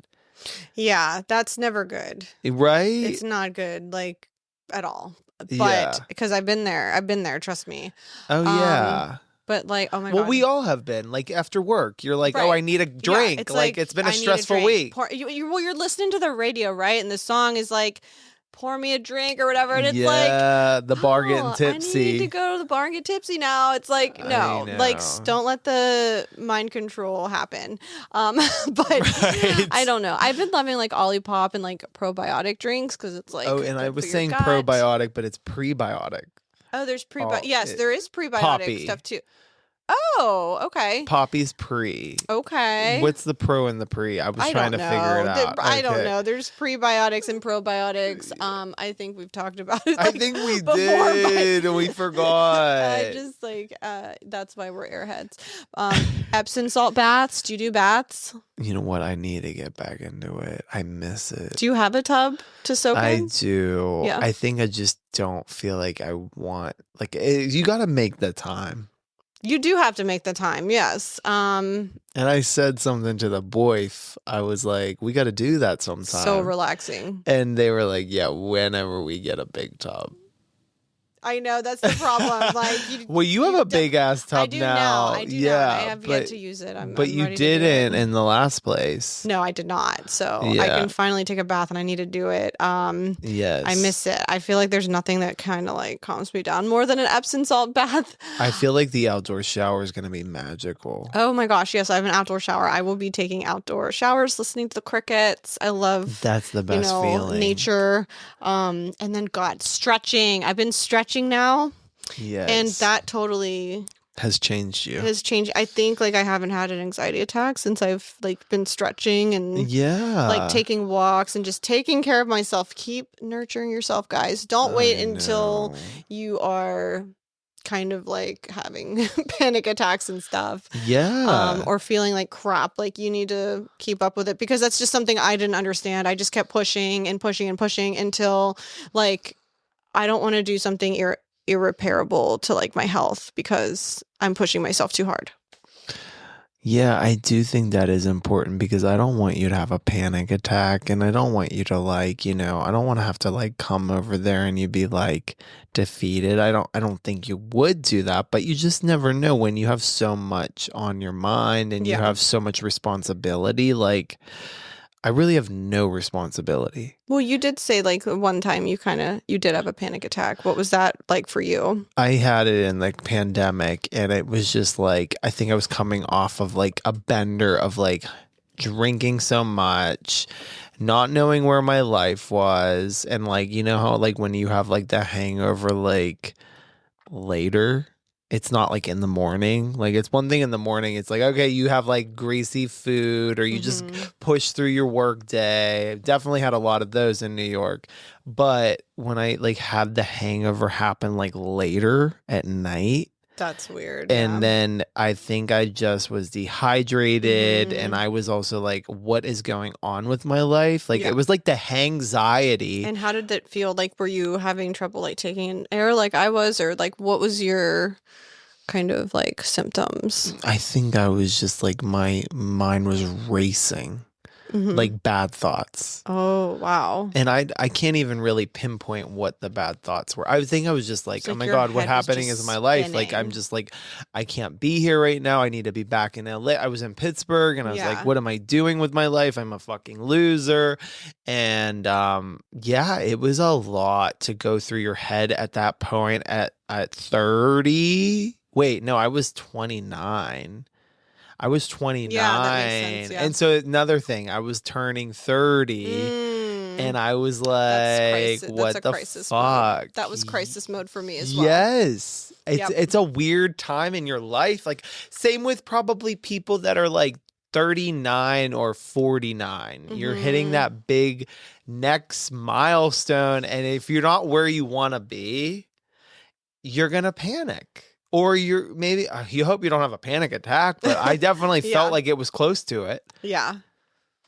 Yeah, that's never good. Right? It's not good, like at all. Yeah. But because I've been there, trust me. Oh yeah. But like, oh my Well, God. we all have been like after work. You're like, oh, Right. I need a Yeah, drink. like it's been I a need stressful drink. week. Well, you're listening to the radio, right? And the song is like, pour me a drink or whatever. And it's like, Yeah, the bar getting oh, tipsy. I need to go to the bar and get tipsy now. It's like, no, like know. don't let the mind control happen. But Right. I don't know. I've been loving like Olipop and like probiotic drinks because it's like, Oh, and I good was for your saying gut. probiotic, but it's prebiotic. Oh, there's Oh, yes, there is prebiotic Poppy. stuff too. Oh, okay. Poppy's pre. Okay. What's the pro and the pre? I was I trying don't to know. figure it out. I don't Okay. know. There's prebiotics and probiotics. I think we've talked about it. I like, think we before, did, and we but forgot. I just like that's why we're airheads. Epsom salt baths. Do you do baths? You know what? I need to get back into it. I miss it. Do you have a tub to soak I in? do. Yeah. I think I just don't feel like I want. Like you got to make the time. You do have to make the time. Yes. And I said something to the boys. I was like, we got to do that sometime. So relaxing. And they were like, yeah, whenever we get a big tub. I know that's the problem. Like, well, you have a big ass tub I do now. I do now. I have yet to use it. But you didn't in the last place. No, I did not. So I can finally take a bath, and I need to do it. Yes, I miss it. I feel like there's nothing that kind of like calms me down more than an Epsom salt bath. I feel like the outdoor shower is going to be magical. Oh my gosh, yes, I have an outdoor shower. I will be taking outdoor showers, listening to the crickets. I love that's the best feeling. Nature. And then God, stretching. I've been stretching now. Yes. And that totally has changed you. Has changed. I think like I haven't had an anxiety attack since I've like been stretching and like taking walks and just taking care of myself. Keep nurturing yourself, guys. Don't wait until you are kind of like having panic attacks and stuff. Yeah. Or feeling like crap. Like you need to keep up with it, because that's just something I didn't understand. I just kept pushing and pushing and pushing until like I don't want to do something irreparable to like my health because I'm pushing myself too hard. Yeah, I do think that is important, because I don't want you to have a panic attack, and I don't want you to like, I don't want to have to like come over there and you be like defeated. I don't think you would do that, but you just never know when you have so much on your mind and you have so much responsibility. Like, I really have no responsibility. Well, you did say like one time you did have a panic attack. What was that like for you? I had it in the pandemic, and it was just like, I think I was coming off of like a bender of like drinking so much, not knowing where my life was. And like, how like when you have like the hangover, like later, it's not like in the morning. Like it's one thing in the morning. It's like, okay, you have like greasy food, or you just push through your work day. Definitely had a lot of those in New York. But when I like had the hangover happen like later at night. That's weird. And then I think I just was dehydrated, and I was also like, what is going on with my life? Like it was like the hangxiety. And how did it feel? Like, were you having trouble like taking in air like I was, or like what was your kind of like symptoms? I think I was just like, my mind was racing. Like bad thoughts. Oh, wow. And I can't even really pinpoint what the bad thoughts were. I think I was just like, oh my God, what's happening is my life. Spinning. Like, I'm just like, I can't be here right now. I need to be back in LA. I was in Pittsburgh, and I was like, what am I doing with my life? I'm a fucking loser. And it was a lot to go through your head at that point at 30. Wait, no, I was 29. I was 29. Yeah, that makes sense, And so another thing, I was turning 30, and I was like, what the fuck? That was crisis mode for me as well. Yes. It's a weird time in your life. Like, same with probably people that are like 39 or 49. You're hitting that big next milestone, and if you're not where you want to be, you're going to panic. Or you hope you don't have a panic attack, but I definitely felt like it was close to it. Yeah.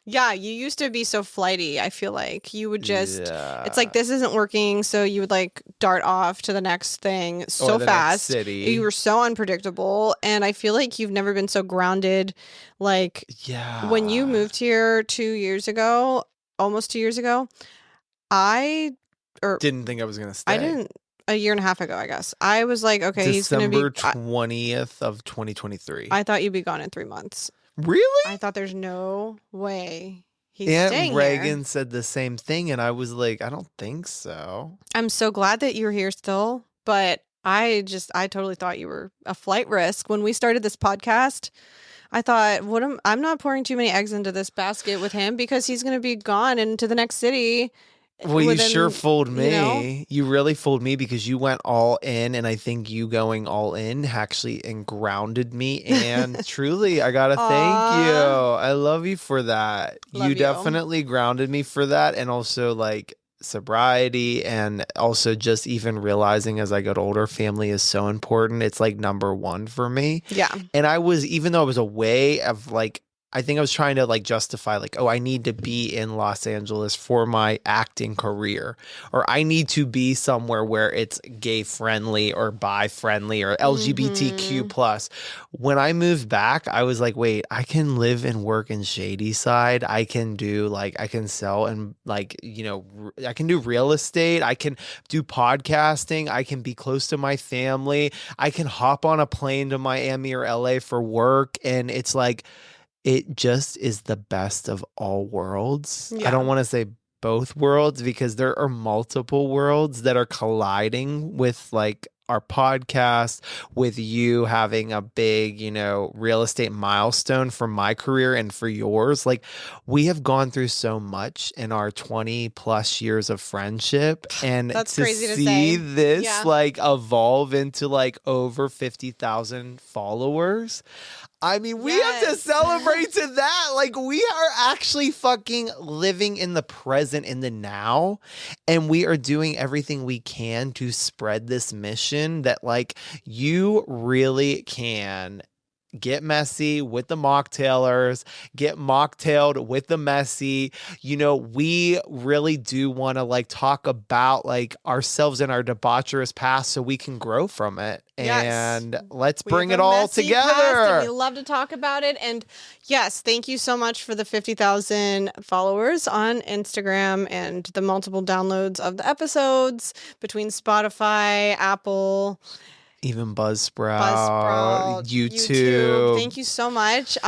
Yeah, you used to be so flighty. I feel like you would just, it's like, this isn't working. So you would like dart off to the next thing so fast. City. You were so unpredictable. And I feel like you've never been so grounded. Like when you moved here 2 years ago, almost 2 years ago, didn't think I was going to stay. I didn't. A year and a half ago, I guess. I was like, okay, he's going to be... December 20th of 2023. I thought you'd be gone in 3 months. Really? I thought there's no way he's Aunt staying Reagan here. said the same thing, and I was like, I don't think so. I'm so glad that you're here still, but I totally thought you were a flight risk. When we started this podcast, I thought, I'm not pouring too many eggs into this basket with him, because he's going to be gone into the next city. Well, you sure fooled me. You really fooled me, because you went all in, and I think you going all in actually grounded me. And truly, I gotta thank you. I love you for that. You definitely grounded me for that, and also like sobriety, and also just even realizing as I got older, family is so important. It's like number one for me. Yeah. And even though I was away of like, I think I was trying to like justify like, oh, I need to be in Los Angeles for my acting career, or I need to be somewhere where it's gay friendly or bi friendly or LGBTQ plus. When I moved back, I was like, wait, I can live and work in Shadyside. I can do like, I can sell and like, you know, I can do real estate. I can do podcasting. I can be close to my family. I can hop on a plane to Miami or LA for work. And it's like, it just is the best of all worlds. I don't want to say both worlds because there are multiple worlds that are colliding with like our podcast, with you having a big, you know, real estate milestone for my career and for yours. Like we have gone through so much in our 20 plus years of friendship, and That's to crazy to see say. this Yeah. like evolve into like over 50,000 followers. I mean, we have to Yes. celebrate to that. Like, we are actually fucking living in the present, in the now. And we are doing everything we can to spread this mission that, like, you really can get messy with the mocktailers, get mocktailed with the messy. You know, we really do want to like talk about like ourselves and our debaucherous past so we can grow from it. Yes. And let's We bring have it a all messy past, and together. we love to talk about it. And yes, thank you so much for the 50,000 followers on Instagram and the multiple downloads of the episodes between Spotify, Apple, Even Buzzsprout, Buzzsprout, YouTube. Thank you so much.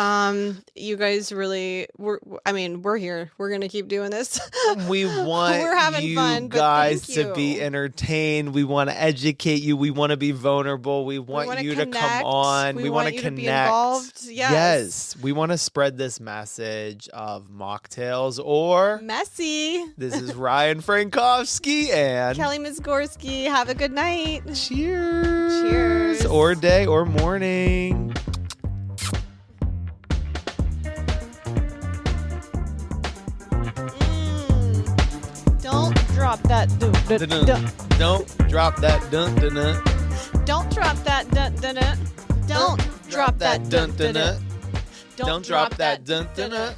You guys really, we're here. We're gonna keep doing this. We want We're having you fun, but guys thank to be you. entertained. We want to educate you. We want to be vulnerable. We want wanna you to come connect. on. We want want to you to be connect. involved. Yes. We want to spread this message of mocktails. Or Messy. this is Ryan Frankowski and Kelly Mizgorski. Have a good night. cheers. Cheers. Or day or morning. Don't drop that. Dun-dun. Don't drop that dun dun dun. Don't drop that. Don't drop that. Don't drop that dun dun dun.